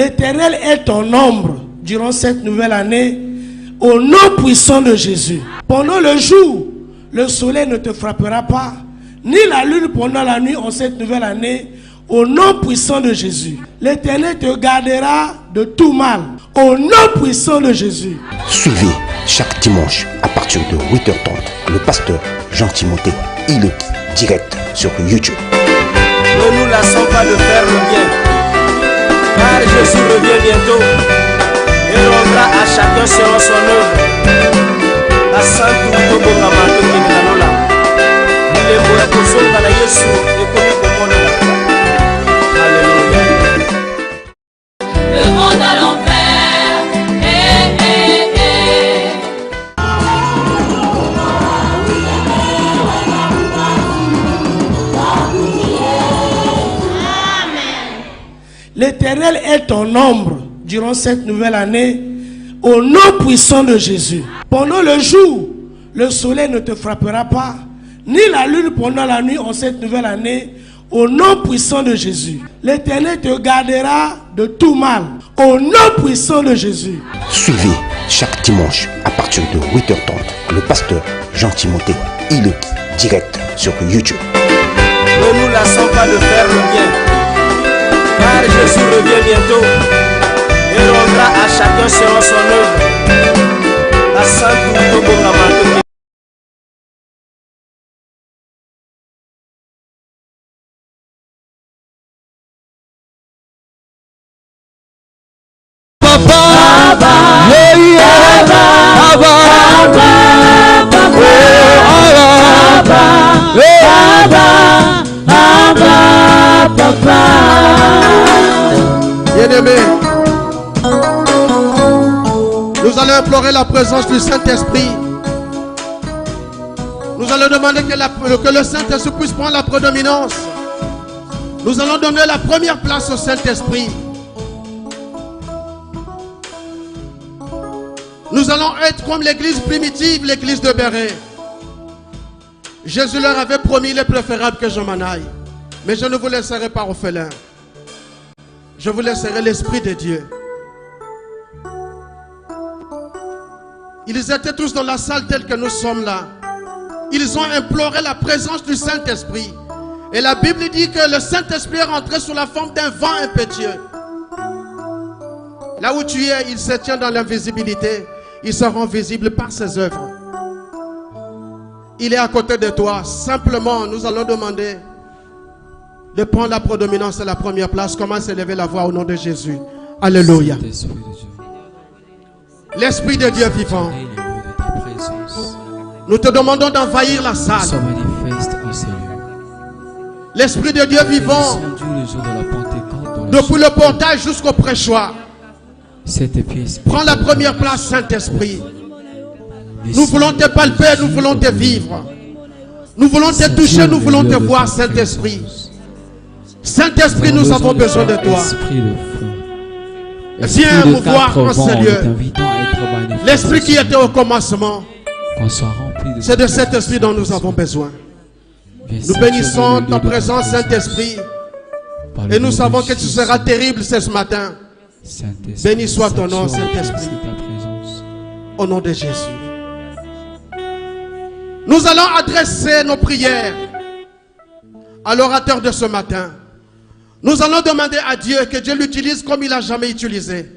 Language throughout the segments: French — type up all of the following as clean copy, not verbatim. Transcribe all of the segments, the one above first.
L'Éternel est ton ombre durant cette nouvelle année, au nom puissant de Jésus. Pendant le jour, le soleil ne te frappera pas, ni la lune pendant la nuit en cette nouvelle année, au nom puissant de Jésus. L'Éternel te gardera de tout mal, au nom puissant de Jésus. Suivez chaque dimanche à partir de 8h30 le pasteur Jean-Timothée Iloki, direct sur YouTube. Ne nous lassons pas de faire le bien, car Jésus revient bientôt et rendra à chacun selon son œuvre. La sainte Toubonga Marque Kinanola, il est mort pour son à la Yesu et comme il comprend la Alléluia. Le monde à l'envers, L'Éternel est ton ombre durant cette nouvelle année, au nom puissant de Jésus. Pendant le jour, le soleil ne te frappera pas, ni la lune pendant la nuit en cette nouvelle année, au nom puissant de Jésus. L'Éternel te gardera de tout mal, au nom puissant de Jésus. Suivez chaque dimanche à partir de 8h30 le pasteur Jean-Timothée Iloki, direct sur YouTube. Ne nous lassons pas de faire le bien, car Jésus revient bientôt et rendra à chacun selon son œuvre. La sainte Toubonga Marque. Bien-aimés, nous allons implorer la présence du Saint-Esprit. Nous allons demander que le Saint-Esprit puisse prendre la prédominance. Nous allons donner la première place au Saint-Esprit. Nous allons être comme l'église primitive, l'église de Béret. Jésus leur avait promis, il est préférable que je m'en aille. Mais je ne vous laisserai pas orphelin. Je vous laisserai l'Esprit de Dieu. Ils étaient tous dans la salle telle que nous sommes là. Ils ont imploré la présence du Saint-Esprit. Et la Bible dit que le Saint-Esprit est rentré sous la forme d'un vent impétueux. Là où tu es, il se tient dans l'invisibilité. Il se rend visible par ses œuvres. Il est à côté de toi. Simplement, nous allons demander de prendre la prédominance à la première place. Commence à élever la voix au nom de Jésus. Alléluia. L'Esprit de Dieu vivant, nous te demandons d'envahir la salle. L'Esprit de Dieu vivant, depuis le portail jusqu'au prêchoir, prends la première place, Saint-Esprit. Nous voulons te palper, nous voulons te vivre. Nous voulons te toucher, nous voulons te voir, Saint-Esprit. Saint-Esprit, nous avons besoin de toi. Viens mouvoir en ce lieu. L'Esprit qui était au commencement, c'est de cet Esprit dont nous avons besoin. Nous bénissons ta présence, Saint-Esprit. Et nous savons que tu seras terrible ce matin. Béni soit ton nom, Saint-Esprit. Au nom de Jésus. Nous allons adresser nos prières à l'orateur de ce matin. Nous allons demander à Dieu que Dieu l'utilise comme il n'a jamais utilisé.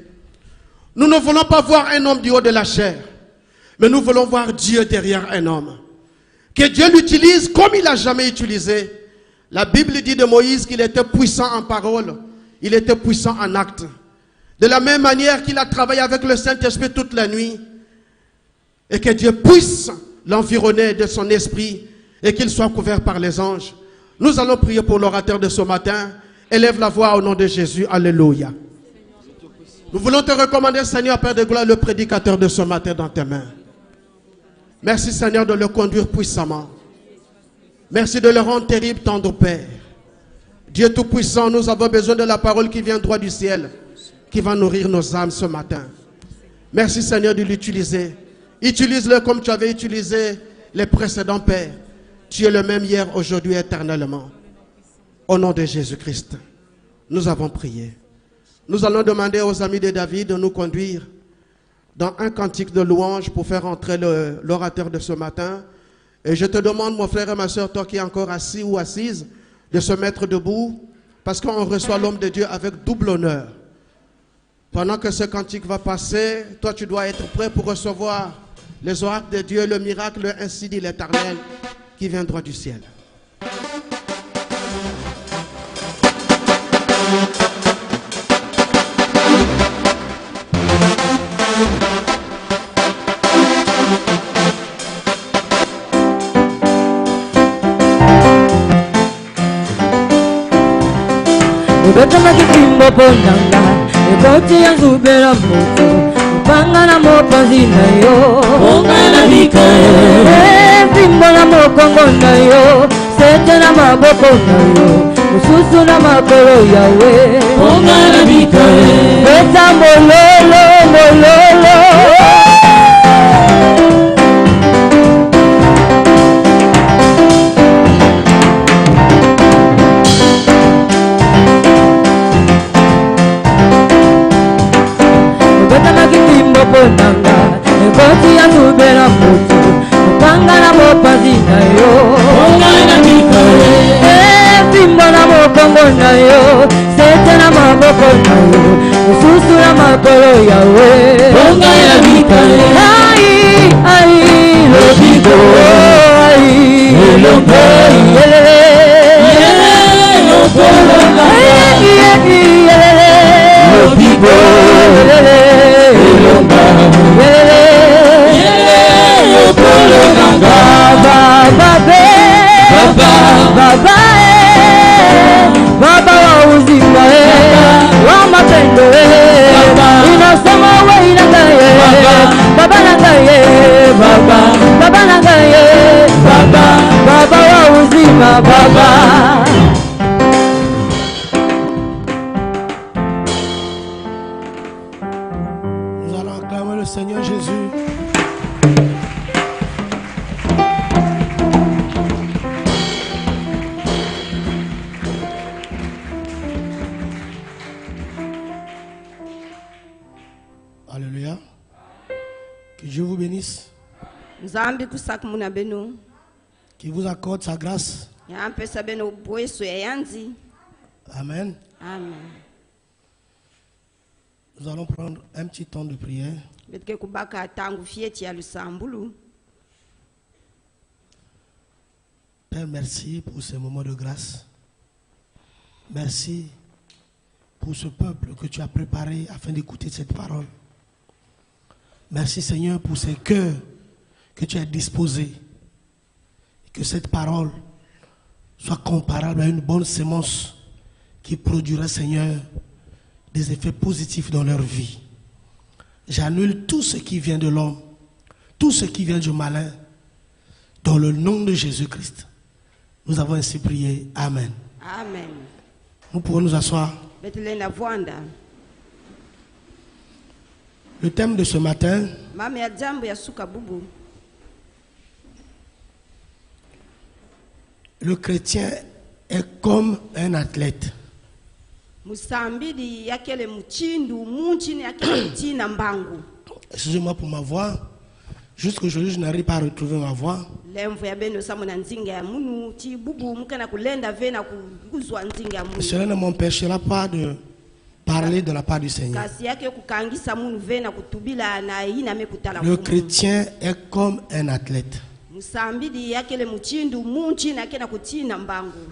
Nous ne voulons pas voir un homme du haut de la chair, mais nous voulons voir Dieu derrière un homme. Que Dieu l'utilise comme il n'a jamais utilisé. La Bible dit de Moïse qu'il était puissant en parole, il était puissant en acte. De la même manière qu'il a travaillé avec le Saint-Esprit toute la nuit, et que Dieu puisse l'environner de son esprit et qu'il soit couvert par les anges. Nous allons prier pour l'orateur de ce matin. Élève la voix au nom de Jésus. Alléluia. Nous voulons te recommander, Seigneur, Père de gloire, le prédicateur de ce matin dans tes mains. Merci, Seigneur, de le conduire puissamment. Merci de le rendre terrible, tendre Père. Dieu Tout-Puissant, nous avons besoin de la parole qui vient droit du ciel, qui va nourrir nos âmes ce matin. Merci, Seigneur, de l'utiliser. Utilise-le comme tu avais utilisé les précédents pères. Tu es le même hier, aujourd'hui, éternellement. Au nom de Jésus-Christ, nous avons prié. Nous allons demander aux amis de David de nous conduire dans un cantique de louange pour faire entrer l'orateur de ce matin. Et je te demande, mon frère et ma soeur, toi qui es encore assis ou assise, de se mettre debout parce qu'on reçoit l'homme de Dieu avec double honneur. Pendant que ce cantique va passer, toi tu dois être prêt pour recevoir les oracles de Dieu, le miracle, ainsi dit l'Éternel, qui viendra du ciel. Ubetama kipimbo ponanga, ekoti ya zubera moto, upanga na mopanzi na yo, ponga na vika pimbo na mokongo na yo, sete na maboko na yo, ususu na makoro yawe, ponga na vika beta mololo, mololo. Ponanga, ekoti ya zubera moto, upanga na mopanzi na yo, ponga na vika pimbo na mokongo na yo, sete na maboko na yo, ususu na makoro yawe, ponga na vika ai, ai, lobiko, ai, elombe, yelele, lopolonga, yelele, lobiko, yelele, Baba wa uzima wa mapendo inasema wewe inangaye baba nangaye baba nangaye baba wa uzima baba. Nous allons acclamer le Seigneur Jésus. Alléluia. Que Dieu vous bénisse. Qu'il vous accorde sa grâce. Amen. Amen. Nous allons prendre un petit temps de prière. Père, merci pour ce moment de grâce. Merci pour ce peuple que tu as préparé afin d'écouter cette parole. Merci Seigneur pour ces cœurs que tu as disposés. Et que cette parole soit comparable à une bonne sémence qui produira, Seigneur, des effets positifs dans leur vie. J'annule tout ce qui vient de l'homme, tout ce qui vient du malin, dans le nom de Jésus-Christ. Nous avons ainsi prié. Amen. Amen. Nous pouvons nous asseoir. Le thème de ce matin, le chrétien est comme un athlète. Excusez-moi pour ma voix. Jusqu'aujourd'hui, je n'arrive pas à retrouver ma voix. Cela ne m'empêchera pas de parler de la part du Seigneur. Le chrétien est comme un athlète.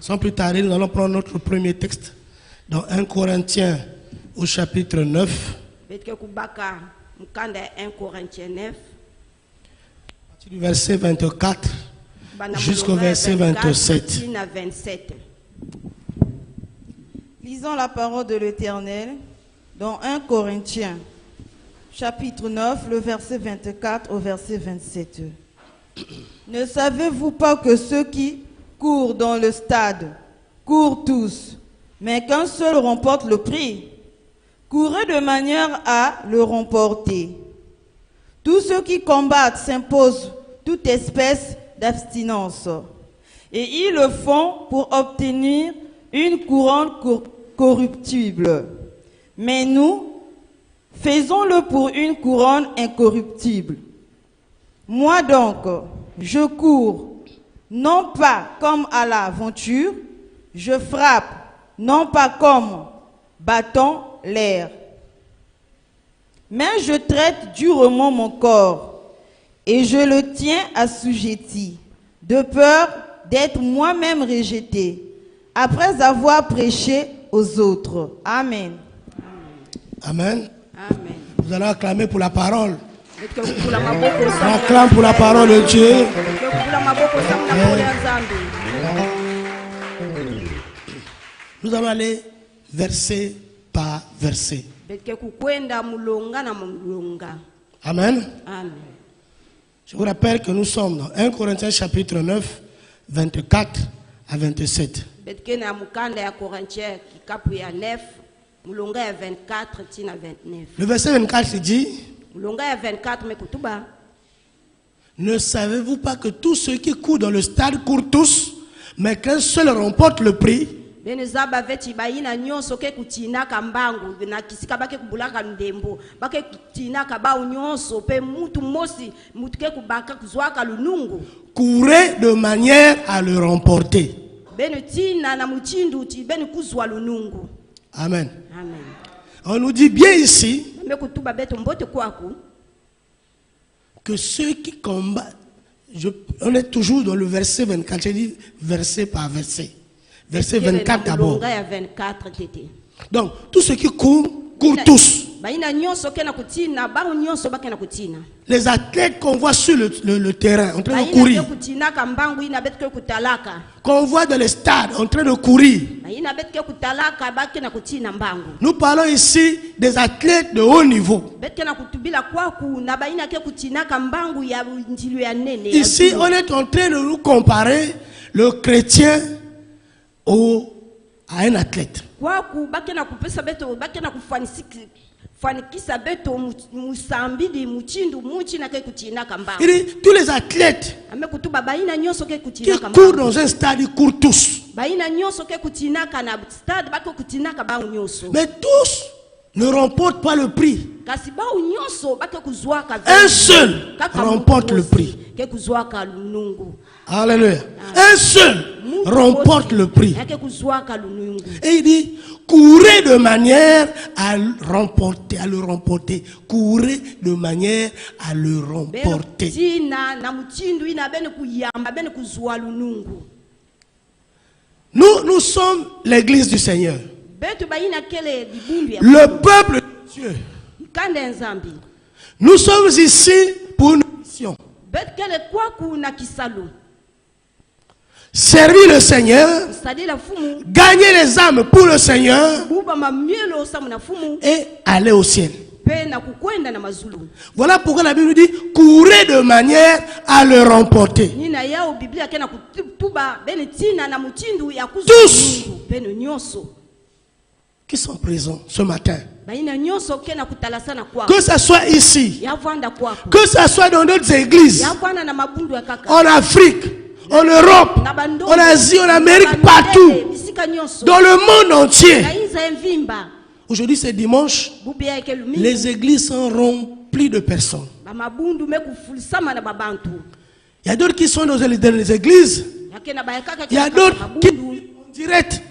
Sans plus tarder, nous allons prendre notre premier texte dans 1 Corinthiens au chapitre 9. Du verset 24 jusqu'au verset 27. Lisons la parole de l'Éternel dans 1 Corinthiens, chapitre 9, le verset 24 au verset 27. Ne savez-vous pas que ceux qui courent dans le stade courent tous, mais qu'un seul remporte le prix? Courez de manière à le remporter. Tous ceux qui combattent s'imposent toute espèce d'abstinence, et ils le font pour obtenir une couronne corruptible. Mais nous, faisons-le pour une couronne incorruptible. Moi donc, je cours, non pas comme à l'aventure, je frappe, non pas comme battant l'air. Mais je traite durement mon corps, et je le tiens assujetti, de peur d'être moi-même rejeté, après avoir prêché aux autres. Amen. Amen. Amen. Nous allons acclamer pour la parole. On acclame pour la parole de Dieu. Nous allons aller verset par verset. Amen. Je vous rappelle que nous sommes dans 1 Corinthiens chapitre 9, 24 à 27. Le verset 24 dit: ne savez-vous pas que tous ceux qui courent dans le stade courent tous, mais qu'un seul remporte le prix? Courez de manière à le remporter. Amen. On nous dit bien ici que ceux qui combattent, on est toujours dans le verset 24, j'ai dit verset par verset. Verset 24 d'abord. Donc, tous ceux qui courent, courent tous. Les athlètes qu'on voit sur le terrain en train de courir, qu'on voit dans les stades en train de courir, nous parlons ici des athlètes de haut niveau. Ici, on est en train de nous comparer le chrétien à un athlète. Il dit, tous les athlètes qui courent dans un stade, ils courent tous. Mais tous ne remportent pas le prix. Un seul remporte le prix. Alléluia. Un seul remporte le prix. Et il dit, courez de manière à le remporter. Courez de manière à le remporter. Nous sommes l'église du Seigneur. Le peuple de Dieu. Nous sommes ici pour une mission. Servir le Seigneur, gagner les âmes pour le Seigneur et aller au ciel. Voilà pourquoi la Bible dit courez de manière à le remporter. Tous qui sont présents ce matin, que ce soit ici, que ce soit dans d'autres églises, en Afrique, en Europe, en Asie, en Amérique, partout, dans le monde entier. Aujourd'hui c'est dimanche, les églises sont remplies de personnes. Il y a d'autres qui sont dans les églises, il y a d'autres qui sont en direct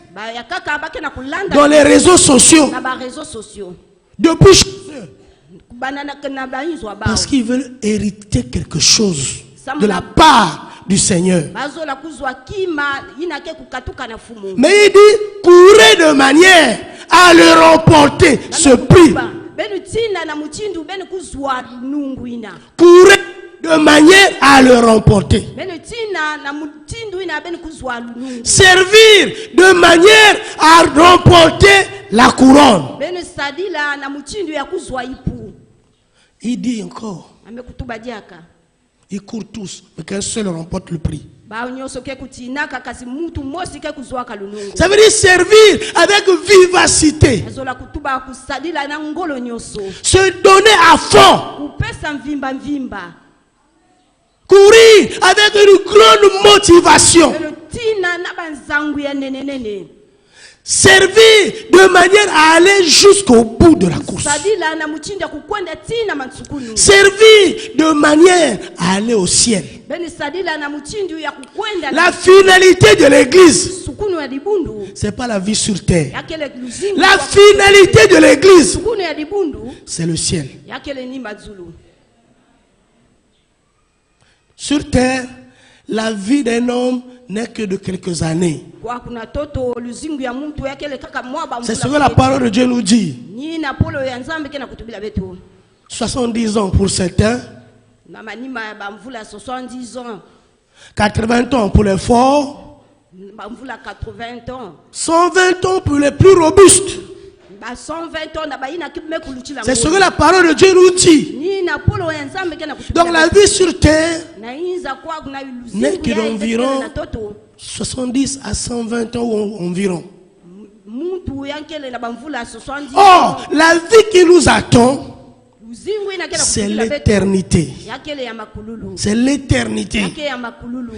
dans les réseaux sociaux, depuis chez eux, parce qu'ils veulent hériter quelque chose de la part du Seigneur. Mais il dit courez de manière à le remporter, ce prix. Courez de manière à le remporter. Servir de manière à remporter la couronne. Il dit encore, ils courent tous, mais qu'un seul remporte le prix. Ça veut dire servir avec vivacité, se donner à fond, courir avec une grande motivation. Servir de manière à aller jusqu'au bout de la course. Servir de manière à aller au ciel. La finalité de l'église, ce n'est pas la vie sur terre. La finalité de l'église, c'est le ciel. Sur terre, la vie d'un homme n'est que de quelques années. C'est ce que la parole de Dieu nous dit. 70 ans pour certains, 80 ans pour les forts, 120 ans pour les plus robustes. C'est ce que la parole de Dieu nous dit. Donc la vie sur terre n'est que d'environ 70 à 120 ans environ. Or, la vie qui nous attend, c'est l'éternité. C'est l'éternité.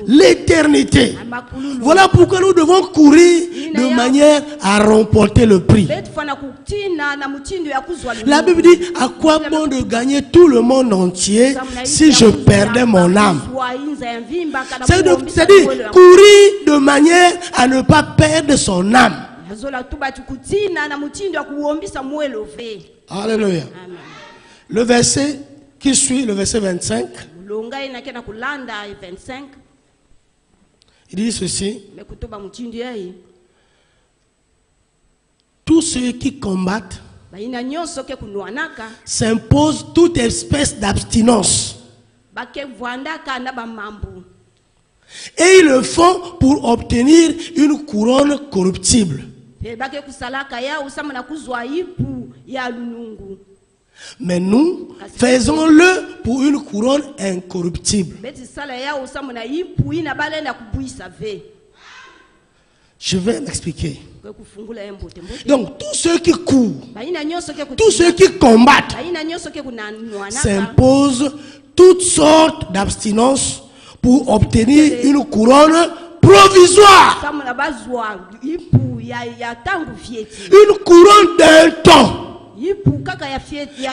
L'éternité. Voilà pourquoi nous devons courir de manière à remporter le prix. La Bible dit, à quoi bon de gagner tout le monde entier si je perdais mon âme? C'est-à-dire courir de manière à ne pas perdre son âme. Alléluia. Le verset qui suit, le verset 25, il dit ceci: tous ceux qui combattent s'imposent toute espèce d'abstinence. Et ils le font pour obtenir une couronne corruptible. Mais nous, faisons-le pour une couronne incorruptible. Je vais m'expliquer. Donc, tous ceux qui courent, tous ceux qui combattent, s'imposent toutes sortes d'abstinences pour obtenir une couronne provisoire. Une couronne d'un temps.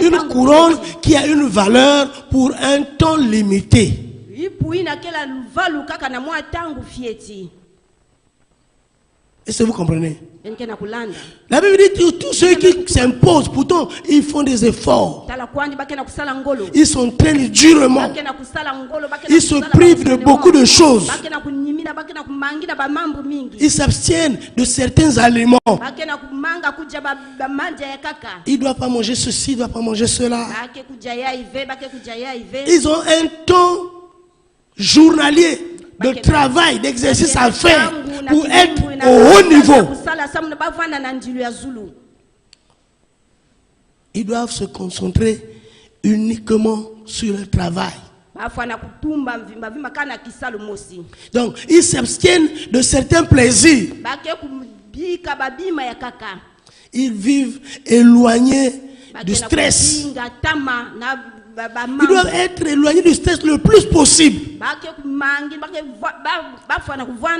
Une couronne qui a une valeur pour un temps limité. Est-ce que vous comprenez? La Bible dit que tous ceux qui s'imposent, pourtant ils font des efforts. Ils s'entraînent durement. Ils se privent de beaucoup de choses. Ils s'abstiennent de certains aliments. Ils ne doivent pas manger ceci, ils ne doivent pas manger cela. Ils ont un temps journalier de travail, d'exercice à faire pour être au haut niveau. Ils doivent se concentrer uniquement sur le travail. Donc, ils s'abstiennent de certains plaisirs. Ils vivent éloignés du stress. Ils doivent être éloignés du stress le plus possible.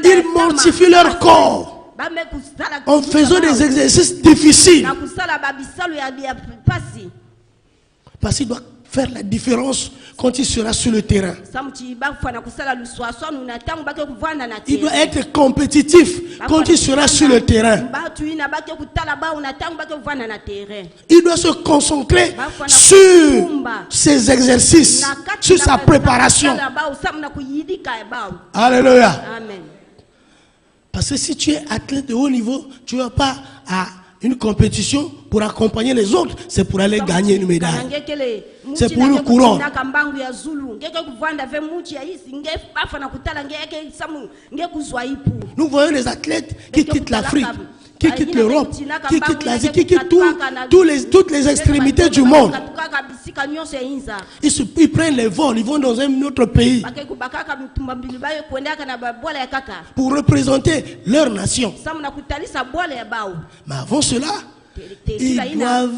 Ils mortifient leur corps en faisant des exercices difficiles. Parce qu'ils doivent faire la différence quand il sera sur le terrain. Il doit être compétitif quand il sera sur le terrain. Il doit se concentrer sur ses exercices, sur sa préparation. Alléluia. Parce que si tu es athlète de haut niveau, tu ne vas pas à une compétition pour accompagner les autres, c'est pour aller gagner une médaille. C'est pour une couronne. Nous voyons les athlètes qui quittent l'Afrique, qui quittent l'Europe, qui quittent l'Asie, qui quittent toutes les extrémités du monde. Ils prennent les vols, ils vont dans un autre pays pour représenter leur nation. Mais avant cela, ils doivent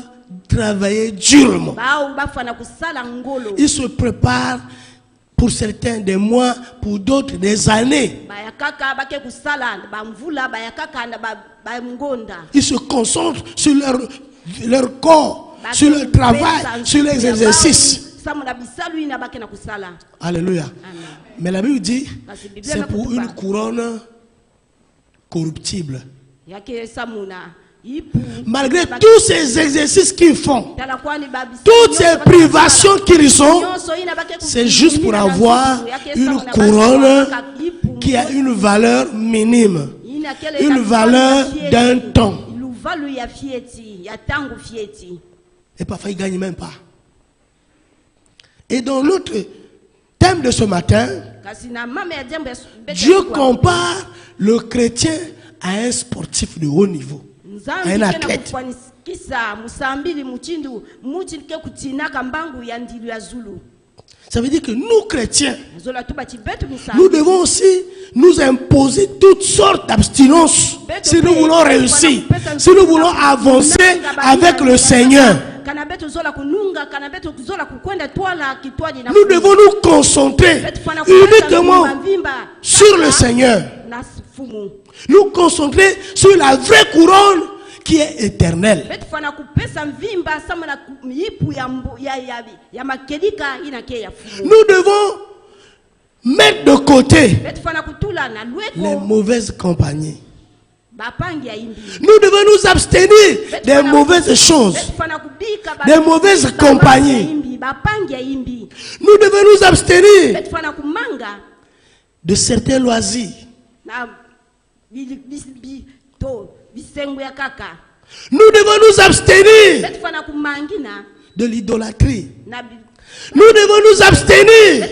travailler durement. Ils se préparent pour certains des mois, pour d'autres des années. Ils se concentrent sur leur corps, sur leur travail, sur les exercices. Alléluia. Mais la Bible dit, c'est pour une couronne corruptible. Malgré tous ces exercices qu'ils font, toutes ces privations qu'ils ont, c'est juste pour avoir une couronne qui a une valeur minime, une valeur d'un temps. Et parfois ils ne gagnent même pas. Et dans notre thème de ce matin, Dieu compare le chrétien à un sportif de haut niveau, à un athlète. Ça veut dire que nous, chrétiens, nous devons aussi nous imposer toutes sortes d'abstinences si nous voulons réussir, si nous voulons avancer avec le Seigneur. Nous devons nous concentrer uniquement sur le Seigneur. Nous concentrer sur la vraie couronne qui est éternelle. Nous devons mettre de côté les mauvaises compagnies. Nous devons nous abstenir des mauvaises choses, des mauvaises compagnies. Nous devons nous abstenir de certains loisirs. Nous devons nous abstenir de l'idolâtrie. Nous devons nous abstenir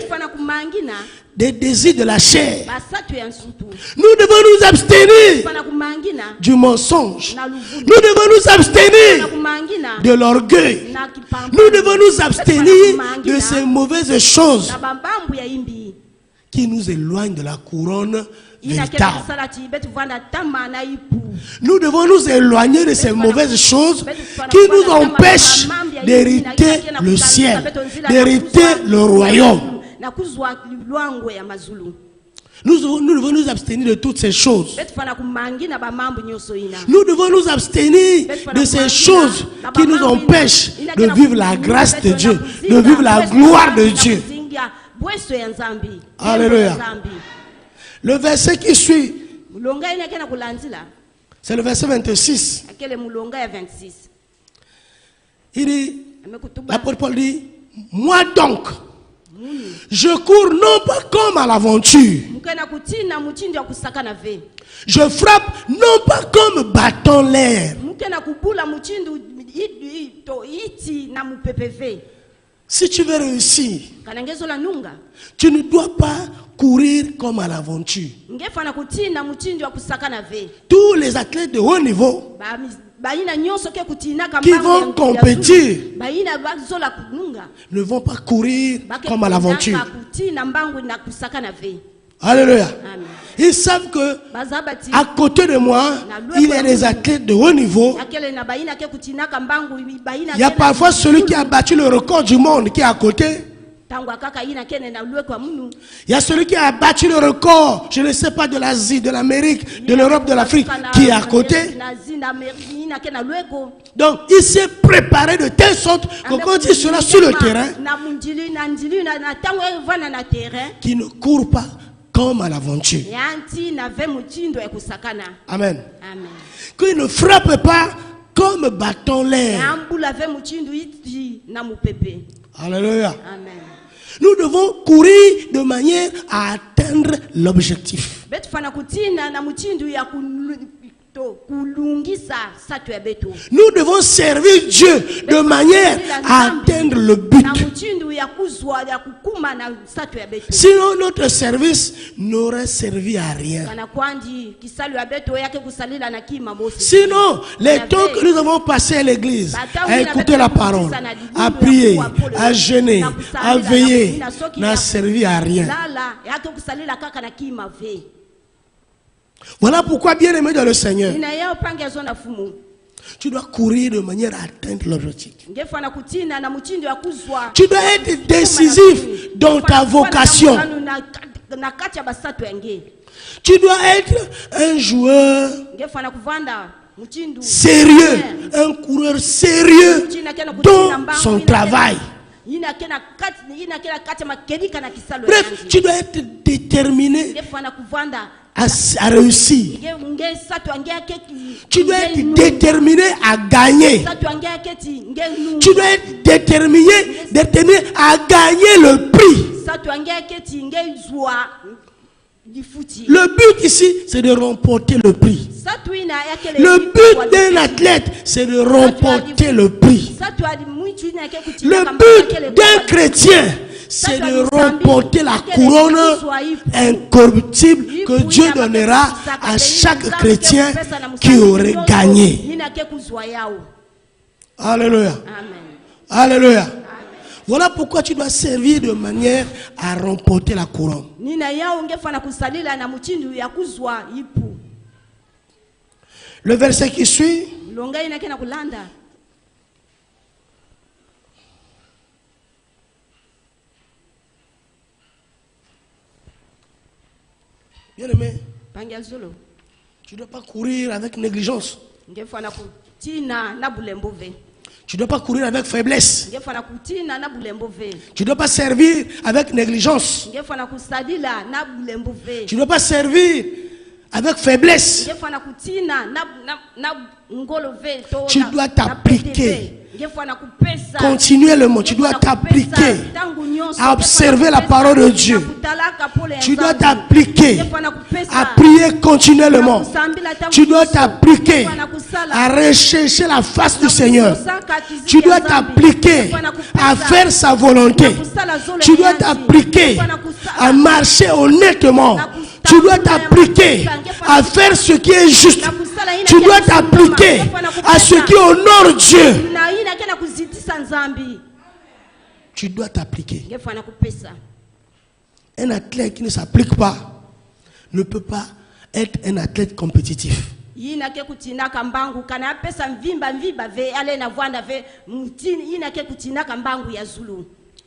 des désirs de la chair. Nous devons nous abstenir du mensonge. Nous devons nous abstenir de l'orgueil. Nous devons nous abstenir de ces mauvaises choses qui nous éloignent de la couronne véritable. Nous devons nous éloigner de ces mauvaises choses qui nous empêchent d'hériter le ciel, d'hériter le royaume. Nous devons nous abstenir de toutes ces choses. Nous devons nous abstenir de ces choses qui nous empêchent de vivre la grâce de Dieu, de vivre la gloire de Dieu. Alléluia. Le verset qui suit, c'est le verset 26. Il dit, l'apôtre Paul dit, moi donc, je cours non pas comme à l'aventure. Je frappe non pas comme battant l'air. Si tu veux réussir, tu ne dois pas courir comme à l'aventure. Tous les athlètes de haut niveau qui vont compétir ne vont pas courir comme à l'aventure. Alléluia. Ils savent que à côté de moi, il y a des athlètes de haut niveau. Il y a parfois celui qui a battu le record du monde qui est à côté. Il y a celui qui a battu le record, je ne sais pas, de l'Asie, de l'Amérique, de l'Europe, de l'Afrique, qui est à côté. Donc il s'est préparé de telle sorte que quand il sera sur le terrain, qu'il ne court pas comme à l'aventure. Amen. Qu'il ne frappe pas comme battant l'air. Alléluia. Nous devons courir de manière à atteindre l'objectif. Nous devons servir Dieu de manière à atteindre le but. Sinon notre service n'aurait servi à rien. Sinon, les temps que nous avons passés à l'église, à écouter la parole, à prier, à jeûner, à veiller, n'a servi à rien. Voilà pourquoi, bien aimé dans le Seigneur, Tu dois courir de manière à atteindre l'objectif. ngefana kutina na mutindo ya kuzwa Tu dois être décisif dans ta vocation. na kati ya basatu yange Tu dois être un joueur ngefana kuvanda mutindo sérieux, un coureur sérieux dans son travail. ina kena kati makedika na kisalo Bref, tu dois être déterminé ngefana kuvanda à réussir. nge satu yange keki Tu dois être déterminé à gagner. satu yange keti nge nu Tu dois être déterminé à gagner le prix. satu yange keti nge zwa difuti Le but ici, c'est de remporter le prix. satu ina yake Le but d'un athlète, c'est de remporter le prix. satu adi mwitu ina yake kutina Le but d'un chrétien, c'est de remporter la couronne incorruptible que Dieu donnera à chaque chrétien qui aurait gagné. Alléluia. Alléluia. Voilà pourquoi tu dois servir de manière à remporter la couronne. Le verset qui suit. Bien aimé, tu ne dois pas courir avec négligence. Tu ne dois pas courir avec faiblesse. Tu ne dois pas servir avec négligence. Tu ne dois pas servir avec faiblesse. Tu dois t'appliquer continuellement. Tu dois t'appliquer à observer la parole de Dieu. Tu dois t'appliquer à prier continuellement. Tu dois t'appliquer à rechercher la face du Seigneur. Tu dois t'appliquer à faire sa volonté. Tu dois t'appliquer à marcher honnêtement. Tu dois t'appliquer à faire ce qui est juste. Tu dois t'appliquer à ce qui honore Dieu. Tu dois t'appliquer. Un athlète qui ne s'applique pas ne peut pas être un athlète compétitif.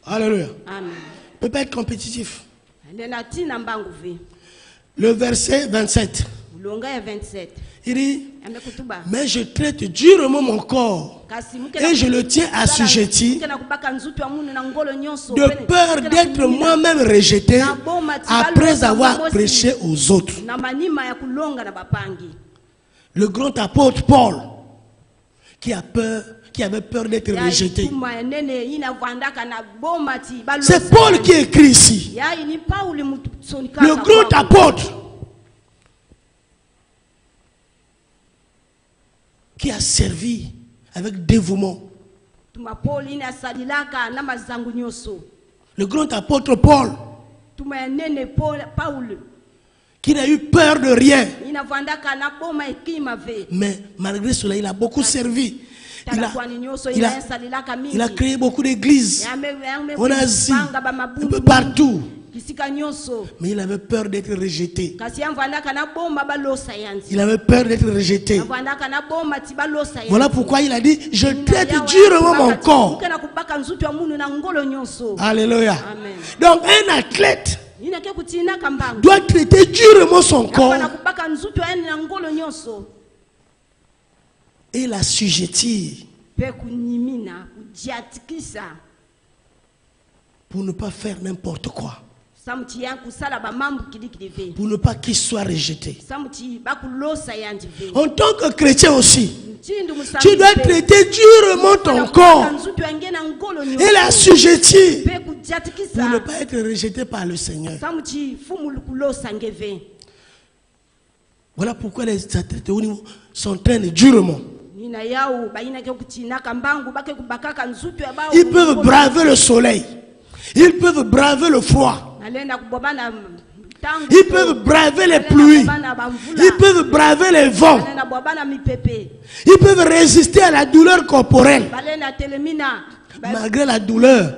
Alléluia. Ne peut pas être compétitif. Le verset 27. Il dit, mais je traite durement mon corps et je le tiens assujetti de peur d'être moi-même rejeté après avoir prêché aux autres. Le grand apôtre Paul qui avait peur d'être rejeté. C'est Paul qui écrit ici. Le grand apôtre qui a servi avec dévouement. Le grand apôtre Paul qui n'a eu peur de rien. Mais malgré cela, il a beaucoup servi. Il a créé beaucoup d'églises en Asie, un peu partout. Mais il avait peur d'être rejeté. Il avait peur d'être rejeté. Voilà pourquoi il a dit, je traite durement mon corps. Alléluia. Donc un athlète doit traiter durement son corps et l'assujettir pour ne pas faire n'importe quoi. Pour ne pas qu'il soit rejeté. En tant que chrétien aussi, tu dois traiter durement ton corps et l'assujettir pour ne pas être rejeté par le Seigneur. Voilà pourquoi les athlètes au niveau s'entraînent durement. Ils peuvent braver le soleil. Ils peuvent braver le froid. Ils peuvent braver les pluies. Ils peuvent braver les vents. Ils peuvent résister à la douleur corporelle. malgré la douleur,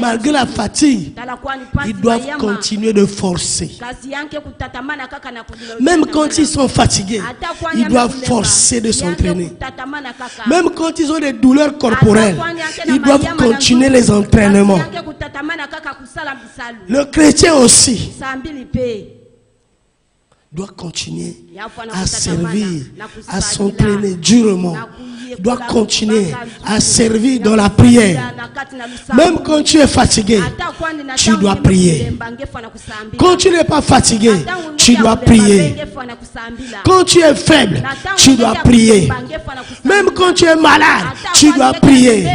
malgré la fatigue, ils doivent continuer de forcer. Même quand ils sont fatigués, ils doivent forcer de s'entraîner. Même quand ils ont des douleurs corporelles, ils doivent continuer les entraînements. Le chrétien aussi doit continuer à servir, à s'entraîner durement, doit continuer à servir dans la prière. Même quand tu es fatigué, tu dois prier. Quand tu n'es pas fatigué, tu dois prier. Quand tu es faible, tu dois prier. Même quand tu es malade, tu dois prier.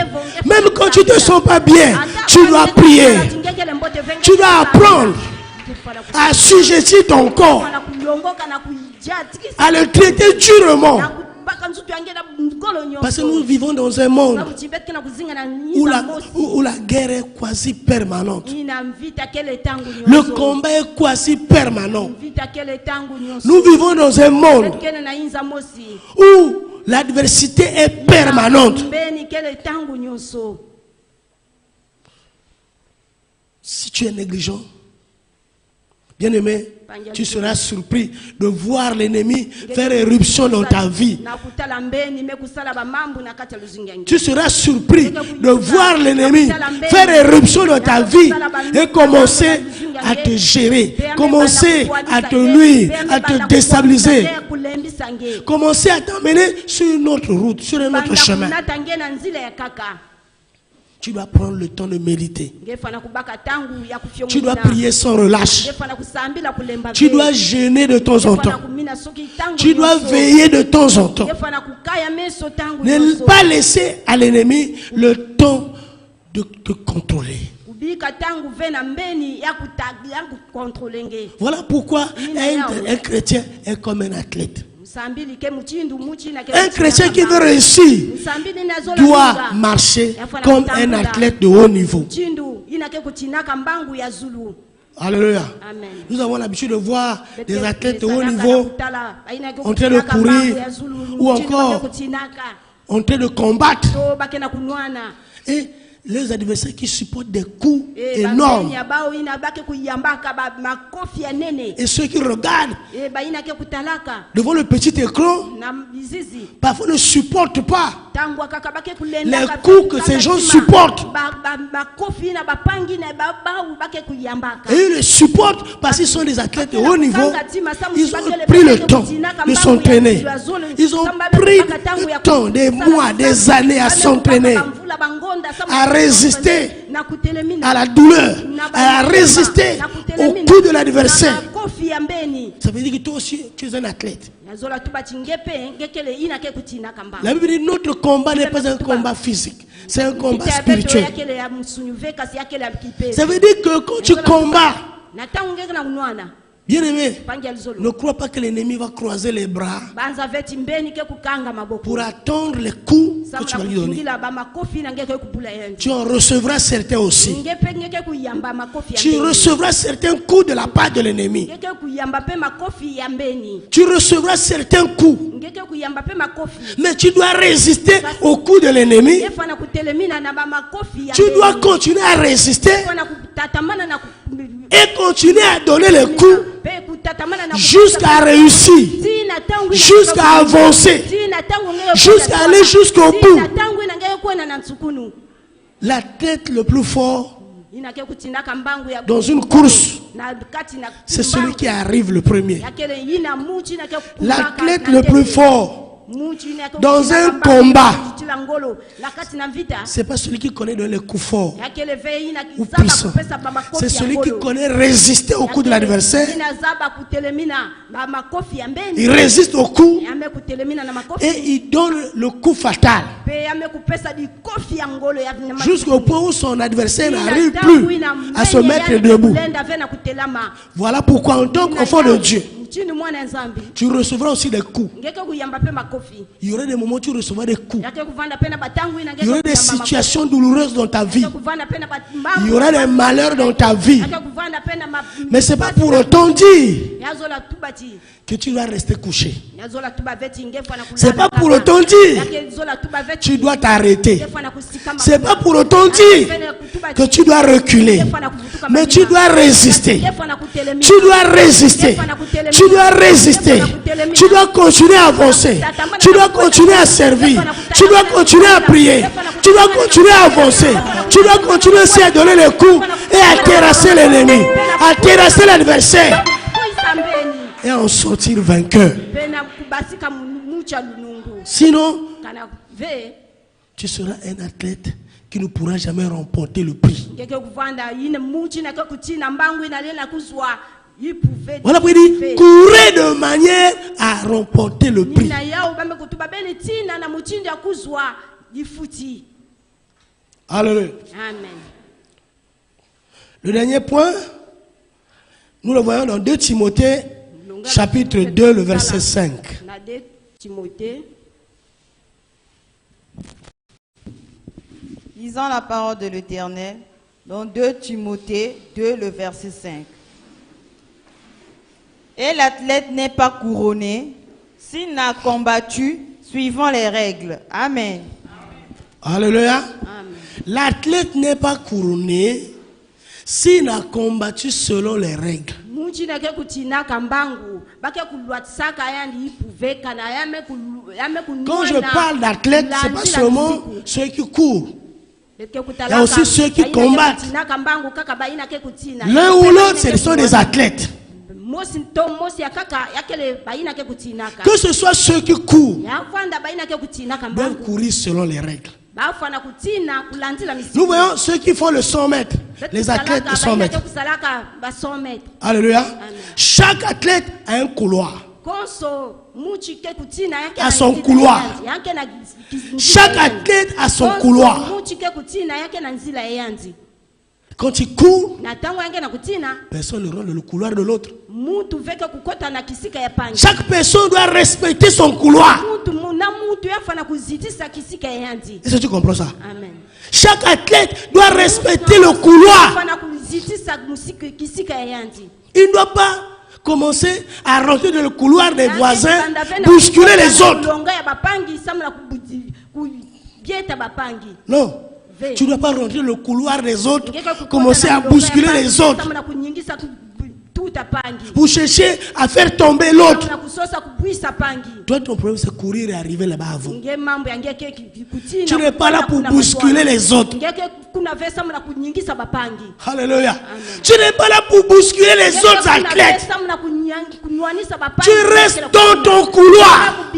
Même quand tu ne te sens pas bien, tu dois prier. Tu dois apprendre à assujettir ton corps, à le traiter durement. Parce que nous vivons dans un monde où la guerre est quasi permanente. Le combat est quasi permanent. Nous vivons dans un monde où l'adversité est permanente. Si tu es négligent, bien-aimé, tu seras surpris de voir l'ennemi faire éruption dans ta vie. Tu seras surpris de voir l'ennemi faire éruption dans ta vie et commencer à te gérer, commencer à te nuire, à te déstabiliser, commencer à t'emmener sur une autre route, sur un autre chemin. Tu dois prendre le temps de méditer. Tu dois prier sans relâche. Tu dois jeûner de temps en temps. Tu dois veiller de temps en temps. Ne pas laisser à l'ennemi le temps de te contrôler. Voilà pourquoi un chrétien est comme un athlète. Un chrétien qui veut réussir doit marcher comme un athlète de haut niveau. Alléluia. Nous avons l'habitude de voir des athlètes de haut niveau en train de courir ou encore en train de combattre. Et les adversaires qui supportent des coups énormes. Et ceux qui regardent devant le petit écran, parfois ne supportent pas les coups que ces gens supportent. Et ils les supportent parce qu'ils sont des athlètes de haut niveau. Ils ont pris le temps de s'entraîner. Ils ont pris le temps, des mois, des années à s'entraîner, à résister à la douleur, à résister au coup de l'adversaire. Ça veut dire que toi aussi, tu es un athlète. La Bible dit notre combat n'est pas un combat physique, c'est un combat spirituel. Ça veut dire que quand tu combats, bien-aimé, ne crois pas que l'ennemi va croiser les bras pour attendre les coups que tu vas lui donner. Tu en recevras certains aussi. Tu recevras certains coups de la part de l'ennemi. Tu recevras certains coups. Mais tu dois résister aux coups de l'ennemi. Tu dois continuer à résister et continuer à donner les coups jusqu'à réussir, jusqu'à avancer, jusqu'à aller jusqu'au bout. La tête le plus fort dans une course, c'est celui qui arrive le premier. L'athlète le plus fort dans un combat, c'est pas celui qui connaît les coups forts ou puissants. C'est celui qui connaît résister au coup de l'adversaire. Il résiste au coup et il donne le coup fatal jusqu'au point où son adversaire n'arrive plus à se mettre debout. Voilà pourquoi en tant qu'enfant de Dieu, tu recevras aussi des coups. Il y aura des moments où tu recevras des coups. Il y aura des situations douloureuses dans ta vie. Il y aura des malheurs dans ta vie. Mais ce n'est pas pour autant dire que tu vas rester couché. C'est pas pour autant dire tu dois t'arrêter. C'est pas pour autant dire que tu dois reculer. Mais tu dois résister. Tu dois résister. Tu dois résister. Tu dois continuer à avancer. Tu dois continuer à servir. Tu dois continuer à prier. Tu dois continuer à avancer. Tu dois continuer aussi à donner les coups et à terrasser l'ennemi, à terrasser l'adversaire et en sortir vainqueur. Sinon, tu seras un athlète qui ne pourra jamais remporter le prix. Voilà pourquoi il dit courez de manière à remporter le prix. Alléluia. Amen. Le dernier point, nous le voyons dans 2 Timothée, chapitre 2, le verset 5. Lisons la parole de l'Éternel dans 2 Timothée 2, le verset 5. Et l'athlète n'est pas couronné s'il n'a combattu suivant les règles. Amen. Alléluia. L'athlète n'est pas couronné s'il n'a combattu selon les règles. Quand je parle d'athlète, ce n'est pas seulement ceux qui courent. Il y a aussi ceux qui combattent. L'un ou l'autre, ce sont des athlètes. Que ce soit ceux qui courent, doivent courir selon les règles. Nous voyons ceux qui font le 100 mètres, les athlètes de 100 mètres. Alléluia. Chaque athlète a un couloir. À son couloir. Chaque athlète a son couloir. Quand il court, personne ne rentre dans le couloir de l'autre. Chaque personne doit respecter son couloir. Est-ce que tu comprends ça? Amen. Chaque athlète doit respecter le couloir. Il ne doit pas commencer à rentrer dans le couloir des voisins, bousculer les autres. Non. Tu ne dois pas rentrer dans le couloir des autres, commencer à bousculer les autres pour chercher à faire tomber l'autre. Toi, ton problème, c'est courir et arriver là-bas avant. Tu n'es pas là pour bousculer les autres. Alléluia. Tu n'es pas là pour bousculer les autres athlètes. Tu restes dans ton couloir.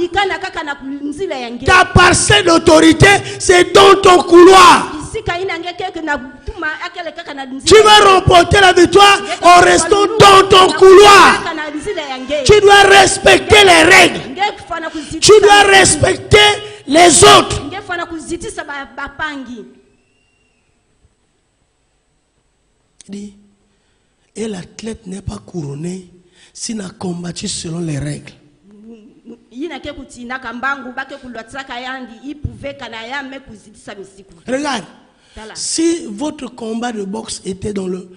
Ta parcelle d'autorité, c'est dans ton couloir. Tu vas remporter la victoire en restant dans ton couloir. Tu dois respecter les règles. Tu dois respecter les autres. Et l'athlète n'est pas couronné s'il n'a combattu selon les règles. Regarde, si votre combat de boxe était dans le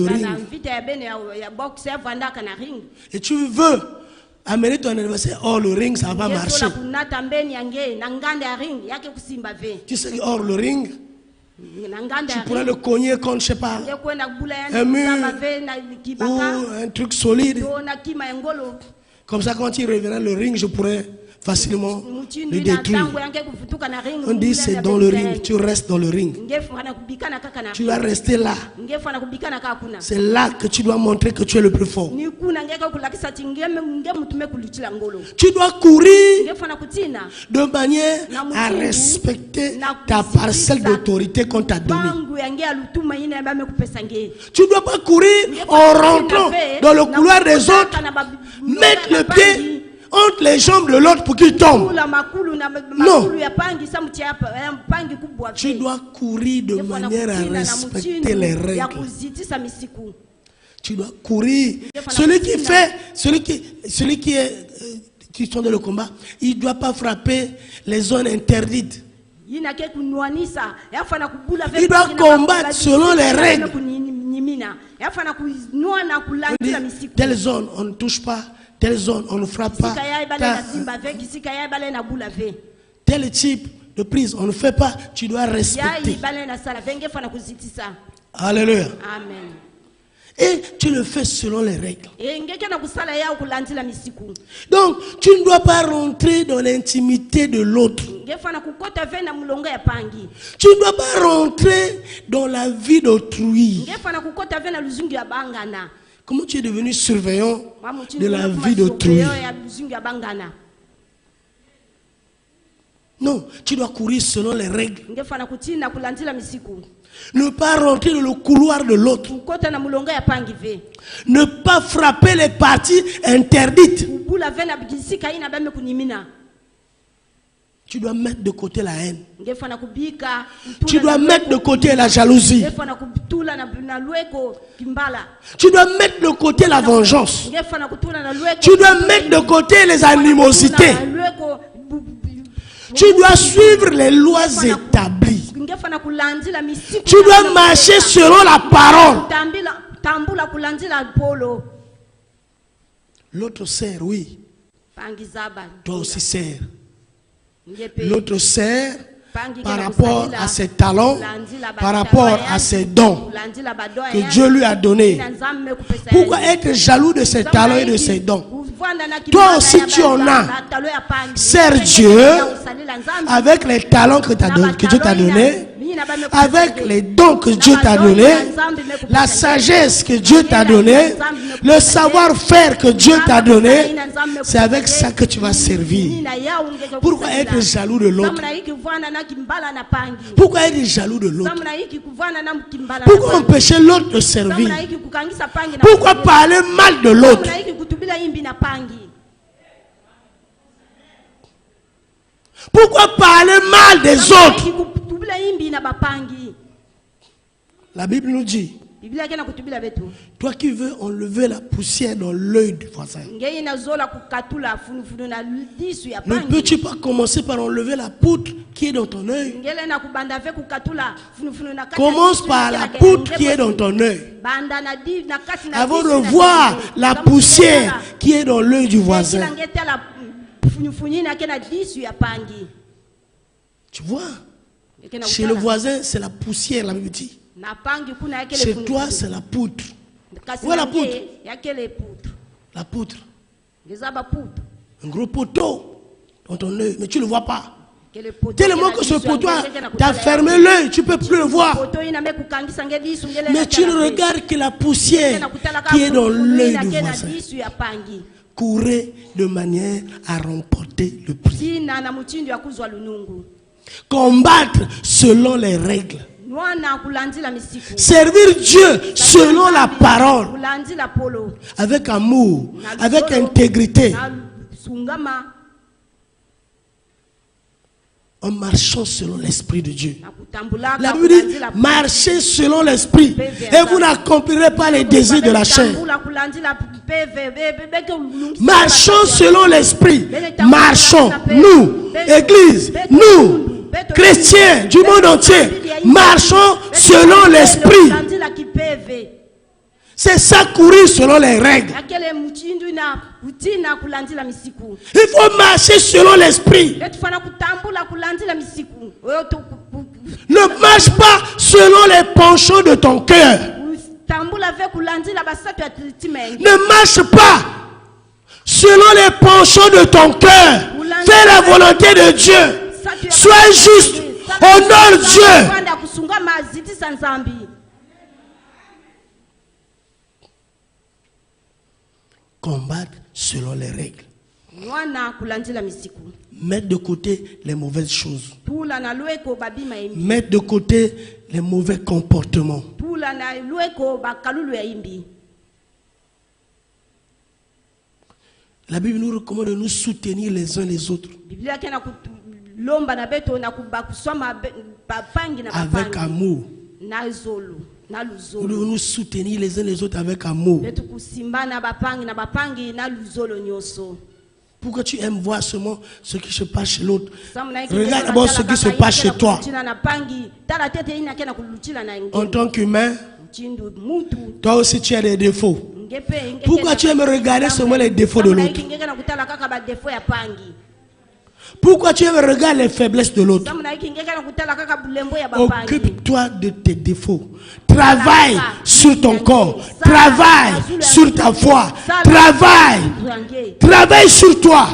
ring et tu veux amener ton adversaire hors le ring, ça ne va pas marcher. Tu sais hors le ring, tu pourrais le cogner contre, je sais pas, un mur ou un truc solide. Comme ça, quand il reviendra le ring, je pourrais facilement le détruire. On dit c'est dans le ring, tu restes dans le ring. Tu vas rester là. C'est là que tu dois montrer que tu es le plus fort. Tu dois courir de manière à respecter ta parcelle d'autorité qu'on t'a donnée. Tu ne dois pas courir en rentrant dans le couloir des autres, mettre le pied entre les jambes de l'autre pour qu'il tombe. Non. Tu dois courir de manière à respecter les règles. Tu dois courir. Celui qui sont dans le combat, il ne doit pas frapper les zones interdites. Il doit combattre selon les règles. Telle zone, on ne touche pas. telle zone, on ne frappe pas. Tel type de prise, on ne fait pas, tu dois respecter. Alléluia. Amen. Et tu le fais selon les règles. Donc, tu ne dois pas rentrer dans l'intimité de l'autre. Tu ne dois pas rentrer dans la vie d'autrui. Comment tu es devenu surveillant de la vie d'autrui? Non, tu dois courir selon les règles. Ne pas rentrer dans le couloir de l'autre. Ne pas frapper les parties interdites. Tu dois mettre de côté la haine. Tu dois mettre de côté la jalousie. Tu dois mettre de côté la vengeance. Tu dois mettre de côté les animosités. Tu dois suivre les lois établies. Tu dois marcher selon la parole. L'autre sert, oui. Toi aussi sert. L'autre sert par rapport à ses talents, par rapport à ses dons que Dieu lui a donnés. Pourquoi être jaloux de ses talents et de ses dons? Toi aussi tu en as. Sers Dieu avec les talents que Dieu t'a donnés, avec les dons que Dieu t'a donnés, la sagesse que Dieu t'a donnée, le savoir-faire que Dieu t'a donné. C'est avec ça que tu vas servir. Pourquoi être jaloux de l'autre? Pourquoi être jaloux de l'autre? Pourquoi empêcher l'autre de servir? Pourquoi parler mal de l'autre? Pourquoi parler mal des autres? La Bible nous dit, toi qui veux enlever la poussière dans l'œil du voisin, ne peux-tu pas commencer par enlever la poutre qui est dans ton œil? Commence par la poutre qui est dans ton œil avant de voir la poussière qui est dans l'œil du voisin. Tu vois, chez le voisin c'est la poussière, la Bible dit. Chez toi c'est la poutre. Où est la poutre? La poutre. Un gros poteau dans ton œil, mais tu ne le vois pas. Tellement que ce poteau t'a fermé l'œil, tu ne peux plus le voir. Mais tu ne regardes que la poussière qui est dans l'œil du voisin. Courez de manière à remporter le prix. Combattre selon les règles. Servir Dieu selon la parole. Avec amour, avec intégrité. En marchant selon l'esprit de Dieu. La Bible dit, marchez selon l'esprit et vous n'accomplirez pas les désirs de la chair. Marchons selon l'esprit. Marchons, nous, Église, nous, chrétiens du monde entier, marchons selon l'esprit. C'est ça, courir selon les règles. Il faut marcher selon l'esprit. Ne marche pas selon les penchants de ton cœur. Ne marche pas selon les penchants de ton cœur. Fais la volonté de Dieu. Sois juste. Honore Dieu. Combattre selon les règles. Mettre de côté les mauvaises choses. Mettre de côté les mauvais comportements. La Bible nous recommande de nous soutenir les uns les autres. Avec amour. Nous devons nous soutenir les uns les autres avec amour. Pourquoi tu aimes voir seulement ce qui se passe chez l'autre? Regarde d'abord ce qui se passe chez toi. En tant qu'humain, Toi aussi tu as des défauts. Pourquoi tu aimes regarder seulement les défauts de l'autre? Pourquoi tu aimes regarder les faiblesses de l'autre? Occupe-toi de tes défauts. Travaille sur ton corps. Travaille sur ta foi. Travaille sur toi.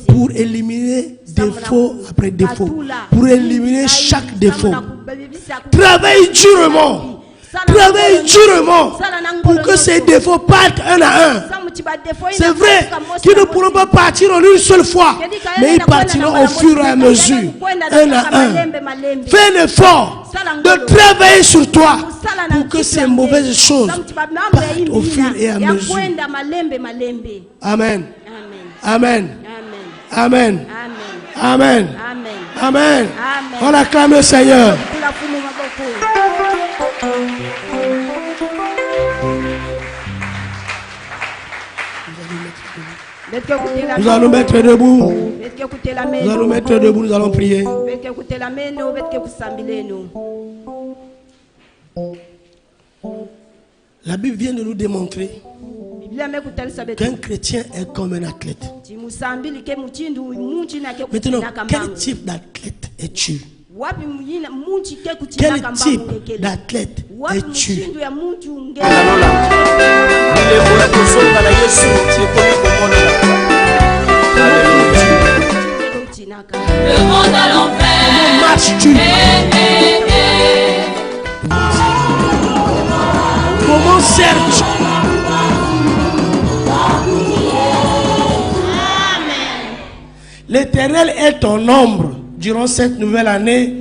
Pour éliminer défaut après défaut. Pour éliminer chaque défaut. Travaille durement. Travaille durement pour que ces défauts partent un à un. C'est vrai qu'ils ne pourront pas partir en une seule fois, mais ils partiront au fur et à mesure, un à un. Fais l'effort de travailler sur toi pour que ces mauvaises choses partent au fur et à mesure. Amen. Amen. Amen. Amen. Amen. On acclame le Seigneur. Nous allons mettre debout. Nous allons mettre debout, nous allons prier. La Bible vient de nous démontrer qu'un chrétien est comme un athlète. Maintenant, quel type d'athlète es-tu? Quel type d'athlète es-tu? Le monde à l'envers. Comment marches-tu? Comment sers-tu? L'Éternel est ton ombre durant cette nouvelle année,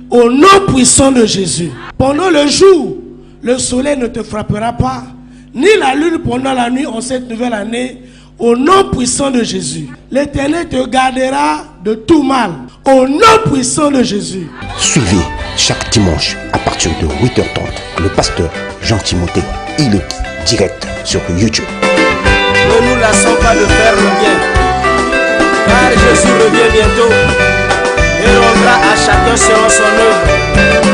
au nom puissant de Jésus. Pendant le jour, le soleil ne te frappera pas, ni la lune pendant la nuit en cette nouvelle année, au nom puissant de Jésus. L'Éternel te gardera de tout mal, au nom puissant de Jésus. Suivez chaque dimanche à partir de 8h30 le pasteur Jean-Timothée Iloki, direct sur YouTube. Ne nous lassons pas de faire le bien, car Jésus revient bientôt et rendra à chacun selon son œuvre.